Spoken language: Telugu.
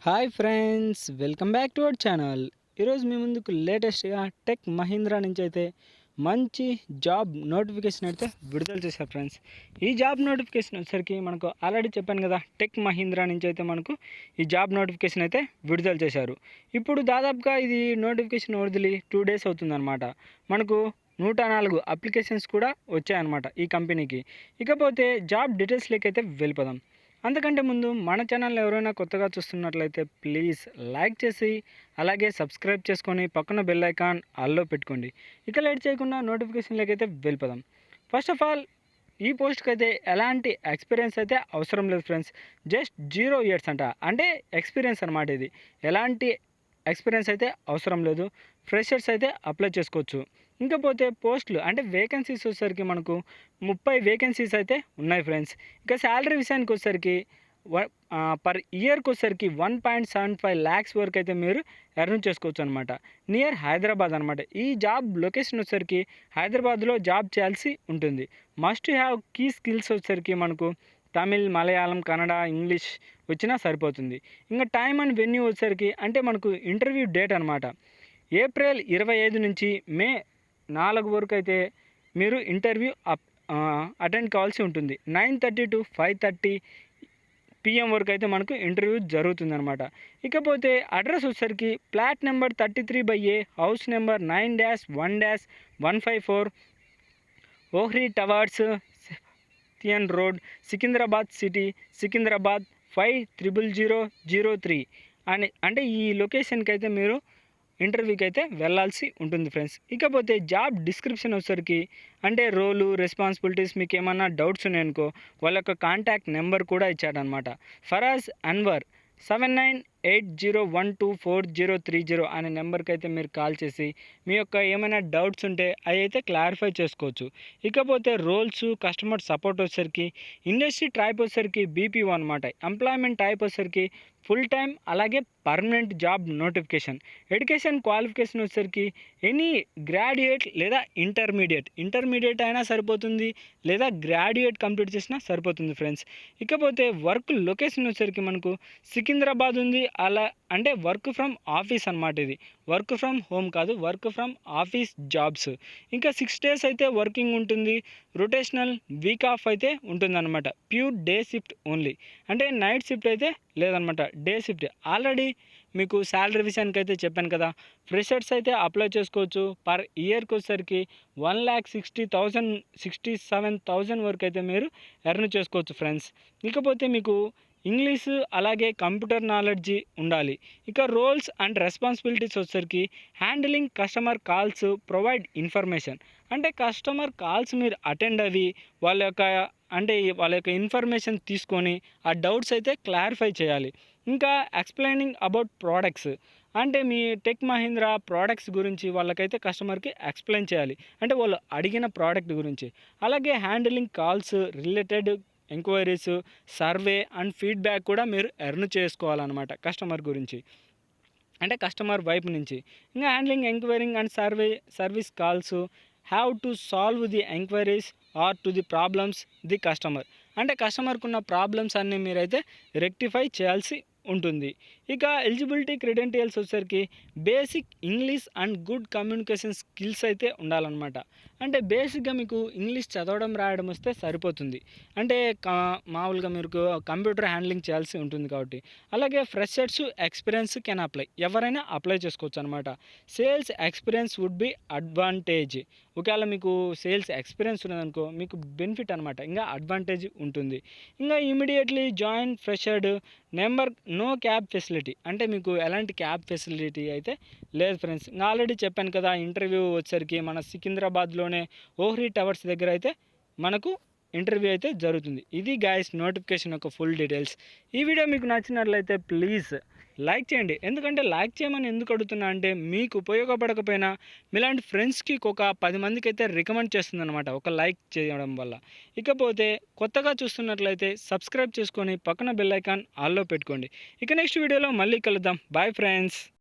Hi friends, welcome back to our channel. ఈరోజు మీ ముందుకు లేటెస్ట్గా టెక్ మహీంద్రా నుంచి అయితే మంచి జాబ్ నోటిఫికేషన్ అయితే విడుదల చేశారు ఫ్రెండ్స్. ఈ జాబ్ నోటిఫికేషన్ వచ్చేసరికి మనకు ఆల్రెడీ చెప్పాను కదా, టెక్ మహీంద్రా నుంచి అయితే మనకు ఈ జాబ్ నోటిఫికేషన్ అయితే విడుదల చేశారు. ఇప్పుడు దాదాపుగా ఇది నోటిఫికేషన్ వదిలి 2 డేస్ అవుతుందన్నమాట. మనకు 104 అప్లికేషన్స్ కూడా వచ్చాయన్నమాట ఈ కంపెనీకి. ఇకపోతే జాబ్ డీటెయిల్స్లోకి అయితే వెళ్ళిపోదాం. అంతకంటే ముందు మన ఛానల్ ఎవరైనా కొత్తగా చూస్తున్నట్లయితే ప్లీజ్ లైక్ చేసి అలాగే సబ్స్క్రైబ్ చేసుకొని పక్కన బెల్ ఐకాన్ ఆల్లో పెట్టుకోండి. ఇక లేట్ చేయకుండా నోటిఫికేషన్లోకి అయితే వెళ్ళిపోదాం. ఫస్ట్ ఆఫ్ ఆల్, ఈ పోస్ట్కి అయితే ఎలాంటి ఎక్స్పీరియన్స్ అయితే అవసరం లేదు ఫ్రెండ్స్. జస్ట్ 0 ఇయర్స్ అంట, అంటే ఎక్స్పీరియన్స్ అనమాట. ఇది ఎలాంటి ఎక్స్పీరియన్స్ అయితే అవసరం లేదు. ఫ్రెషర్స్ అయితే అప్లై చేసుకోవచ్చు. ఇంకపోతే పోస్టులు అంటే వేకెన్సీస్ వచ్చేసరికి మనకు 30 వేకెన్సీస్ అయితే ఉన్నాయి ఫ్రెండ్స్. ఇక శాలరీ విషయానికి వచ్చేసరికి పర్ ఇయర్కి వచ్చేసరికి 1.75 ల్యాక్స్ వరకు అయితే మీరు ఎర్న్ చేసుకోవచ్చు అనమాట. నియర్ హైదరాబాద్ అనమాట. ఈ జాబ్ లొకేషన్ వచ్చేసరికి హైదరాబాద్లో జాబ్ చేయాల్సి ఉంటుంది. మస్ట్ హ్యావ్ కీ స్కిల్స్ వచ్చేసరికి మనకు తమిళ్, మలయాళం, కన్నడ, ఇంగ్లీష్ వచ్చినా సరిపోతుంది. ఇంకా టైం అండ్ వెన్యూ వచ్చేసరికి అంటే మనకు ఇంటర్వ్యూ డేట్ అనమాట. ఏప్రిల్ 25 నుంచి మే 4 వరకు అయితే మీరు ఇంటర్వ్యూ అటెండ్ కావాల్సి ఉంటుంది. 9:30 to 5:30 PM వరకు అయితే మనకు ఇంటర్వ్యూ జరుగుతుందన్నమాట. ఇకపోతే అడ్రస్ వచ్చేసరికి flat number 33/A, house number 9-1-154, Ohri towers, Sebastian road, Secunderabad city, Secunderabad 500003 అంటే ఈ లొకేషన్కి అయితే మీరు ఇంటర్వ్యూకి అయితే వెళ్ళాల్సి ఉంటుంది ఫ్రెండ్స్. ఇకపోతే జాబ్ డిస్క్రిప్షన్ వచ్చేసరికి అంటే రోలు, రెస్పాన్సిబిలిటీస్, మీకు ఏమన్నా డౌట్స్ ఉన్నాయనుకో వాళ్ళ యొక్క కాంటాక్ట్ నెంబర్ కూడా ఇచ్చాడనమాట. ఫరాజ్ అన్వర్ 7980124030 అనే నెంబర్కి అయితే మీరు కాల్ చేసి మీ యొక్క ఏమైనా డౌట్స్ ఉంటే అవి అయితే క్లారిఫై చేసుకోవచ్చు. ఇకపోతే రోల్స్, కస్టమర్ సపోర్ట్ వచ్చేసరికి ఇండస్ట్రీ టైప్ వచ్చేసరికి BPO అనమాట. ఎంప్లాయ్మెంట్ టైప్ వచ్చేసరికి ఫుల్ టైం అలాగే permanent job notification. Education qualification వచ్చేసరికి ఎనీ గ్రాడ్యుయేట్ లేదా ఇంటర్మీడియట్ అయినా సరిపోతుంది, లేదా గ్రాడ్యుయేట్ కంప్లీట్ చేసినా సరిపోతుంది ఫ్రెండ్స్. ఇకపోతే వర్క్ లొకేషన్ వచ్చేసరికి మనకు సికింద్రాబాద్ ఉంది. అలా అంటే వర్క్ ఫ్రమ్ ఆఫీస్ అనమాట. ఇది వర్క్ ఫ్రమ్ హోమ్ కాదు, వర్క్ ఫ్రమ్ ఆఫీస్ జాబ్స్. ఇంకా 6 days అయితే వర్కింగ్ ఉంటుంది. రొటేషనల్ వీక్ ఆఫ్ అయితే ఉంటుందన్నమాట. ప్యూర్ డే షిఫ్ట్ ఓన్లీ, అంటే నైట్ షిఫ్ట్ అయితే లేదనమాట, డే షిఫ్ట్. ఆల్రెడీ మీకు శాలరీ విషయానికి అయితే చెప్పాను కదా, ఫ్రెషర్స్ అయితే అప్లై చేసుకోవచ్చు. పర్ ఇయర్కి వచ్చేసరికి 1,67,000 వరకు అయితే మీరు ఎర్న్ చేసుకోవచ్చు ఫ్రెండ్స్. ఇకపోతే మీకు ఇంగ్లీషు అలాగే కంప్యూటర్ నాలెడ్జి ఉండాలి. ఇక రోల్స్ అండ్ రెస్పాన్సిబిలిటీస్ వచ్చేసరికి handling customer calls, provide information. అంటే కస్టమర్ కాల్స్ మీరు అటెండ్ అవి వాళ్ళ యొక్క ఇన్ఫర్మేషన్ తీసుకొని ఆ డౌట్స్ అయితే క్లారిఫై చేయాలి. ఇంకా ఎక్స్ప్లెయినింగ్ అబౌట్ ప్రోడక్ట్స్, అంటే మీ టెక్ మహీంద్రా ప్రోడక్ట్స్ గురించి వాళ్ళకైతే కస్టమర్కి ఎక్స్ప్లెయిన్ చేయాలి, అంటే వాళ్ళు అడిగిన ప్రోడక్ట్ గురించి. అలాగే handling calls, related enquiries, survey and feedback కూడా మీరు ఎర్న్ చేసుకోవాలన్నమాట కస్టమర్ గురించి, అంటే కస్టమర్ వైపు నుంచి. ఇంకా handling enquiring and service calls, have to solve the enquiries or to the problems the customer. అంటే కస్టమర్కు ఉన్న ప్రాబ్లమ్స్ అన్నీ మీరైతే రెక్టిఫై చేయాల్సి ఉంటుంది. ఇక ఎలిజిబిలిటీ క్రెడెంటియల్స్ వచ్చేసరికి basic English and good communication skills అయితే ఉండాలన్నమాట. అంటే బేసిక్గా మీకు ఇంగ్లీష్ చదవడం రాయడం వస్తే సరిపోతుంది. అంటే మామూలుగా మీరు కంప్యూటర్ హ్యాండ్లింగ్ చేయాల్సి ఉంటుంది కాబట్టి. అలాగే ఫ్రెషర్స్ ఎక్స్పీరియన్స్ కెన్ అప్లై, ఎవరైనా అప్లై చేసుకోవచ్చు అనమాట. Sales experience would be advantage. ఒకవేళ మీకు సేల్స్ ఎక్స్పీరియన్స్ ఉన్నదనుకో మీకు బెనిఫిట్ అనమాట, ఇంకా అడ్వాంటేజ్ ఉంటుంది. ఇంకా immediately join freshers number, no cab facility. అంటే మీకు ఎలాంటి క్యాబ్ ఫెసిలిటీ అయితే లేదు ఫ్రెండ్స్. ఆల్రెడీ చెప్పాను కదా, ఇంటర్వ్యూ వచ్చేసరికి మన సికింద్రాబాద్లోనే ఓహ్రీ టవర్స్ దగ్గర అయితే మనకు ఇంటర్వ్యూ అయితే జరుగుతుంది. ఇది గాయస్ నోటిఫికేషన్ యొక్క ఫుల్ డీటెయిల్స్. ఈ వీడియో మీకు నచ్చినట్లయితే ప్లీజ్ లైక్ చేయండి. ఎందుకంటే లైక్ చేయమని ఎందుకు అడుగుతున్నా అంటే మీకు ఉపయోగపడకపోయినా మీలాంటి ఫ్రెండ్స్కి ఒక 10 మందికి అయితే రికమెండ్ చేస్తుంది అనమాట ఒక లైక్ చేయడం వల్ల. ఇకపోతే కొత్తగా చూస్తున్నట్లయితే సబ్స్క్రైబ్ చేసుకొని పక్కన బెల్ ఐకాన్ ఆల్లో పెట్టుకోండి. ఇక నెక్స్ట్ వీడియోలో మళ్ళీ కలుద్దాం. Bye friends.